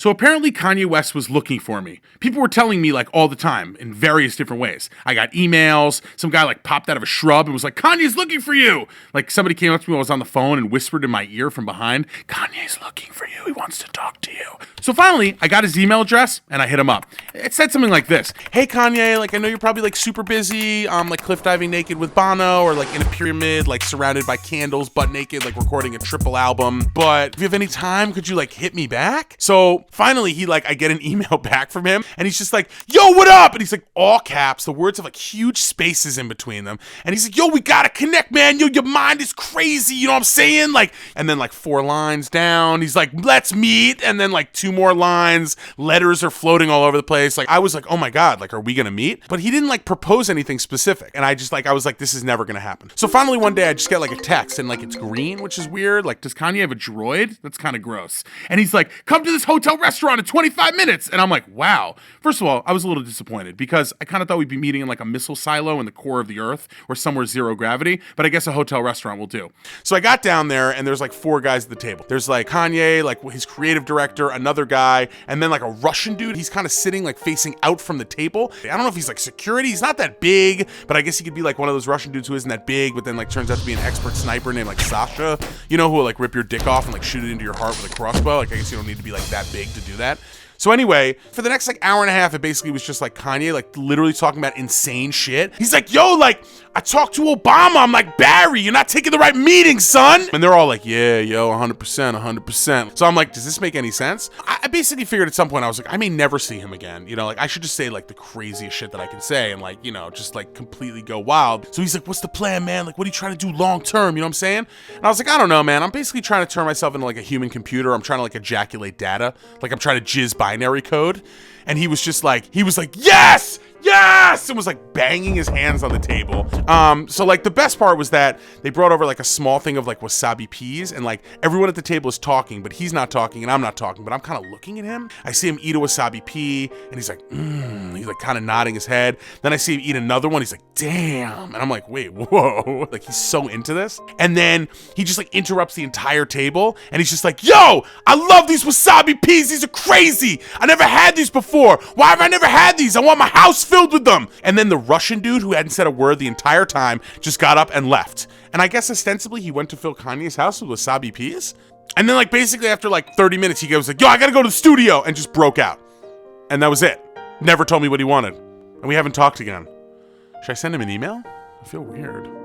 So apparently Kanye West was looking for me. People were telling me like all the time in various different ways. I got emails. Some guy like popped out of a shrub and was like, Kanye's looking for you. Like somebody came up to me while I was on the phone and whispered in my ear from behind, Kanye's looking for you. He wants to talk to you. So finally, I got his email address and I hit him up. It said something like this. Hey Kanye, like I know you're probably like super busy, like cliff diving naked with Bono or like in a pyramid, like surrounded by candles, butt naked, like recording a triple album. But if you have any time, could you like hit me back? So finally, I get an email back from him and he's just like, yo, what up? And he's like, all caps, the words have like huge spaces in between them. And he's like, yo, we gotta connect, man. Yo, your mind is crazy. You know what I'm saying? Like, and then like 4 lines down, he's like, let's meet. And then like 2 more lines, letters are floating all over the place. Like, I was like, oh my God, like, are we gonna meet? But he didn't like propose anything specific. And I was like, this is never gonna happen. So finally one day I just get like a text and like it's green, which is weird. Like, does Kanye have a droid? That's kind of gross. And he's like, come to this hotel restaurant in 25 minutes. And I'm like, wow. First of all, I was a little disappointed because I kind of thought we'd be meeting in like a missile silo in the core of the earth or somewhere zero gravity, but I guess a hotel restaurant will do. So I got down there and there's like 4 guys at the table. There's like Kanye, like his creative director, another guy, and then like a Russian dude. He's kind of sitting like facing out from the table. I don't know if he's like security. He's not that big, but I guess he could be like one of those Russian dudes who isn't that big, but then like turns out to be an expert sniper named like Sasha, you know, who will like rip your dick off and like shoot it into your heart with a crossbow. Like I guess you don't need to be like that big to do that. So anyway, for the next like hour and a half, it basically was just like Kanye, like literally talking about insane shit. He's like, yo, like I talked to Obama. I'm like, Barry, you're not taking the right meeting, son. And they're all like, yeah, yo, 100%, 100%. So I'm like, does this make any sense? I basically figured at some point I was like, I may never see him again. You know, like I should just say like the craziest shit that I can say and like, you know, just like completely go wild. So he's like, what's the plan, man? Like, what are you trying to do long term? You know what I'm saying? And I was like, I don't know, man. I'm basically trying to turn myself into like a human computer. I'm trying to like ejaculate data. Like I'm trying to jizz binary code. And he was like, yes! Yes! And was like banging his hands on the table. So like the best part was that they brought over like a small thing of like wasabi peas and like everyone at the table is talking, but he's not talking and I'm not talking, but I'm kind of looking at him. I see him eat a wasabi pea and he's like, he's like kind of nodding his head. Then I see him eat another one. He's like, damn. And I'm like, wait, whoa. Like he's so into this. And then he just like interrupts the entire table and he's just like, yo, I love these wasabi peas. These are crazy. I never had these before. Why have I never had these? I want my house filled with them. And then the Russian dude who hadn't said a word the entire time just got up and left. And I guess ostensibly he went to fill Kanye's house with wasabi peas. And then like basically after like 30 minutes, he goes like, yo, I gotta go to the studio, and just broke out. And that was it. Never told me what he wanted. And we haven't talked again. Should I send him an email? I feel weird.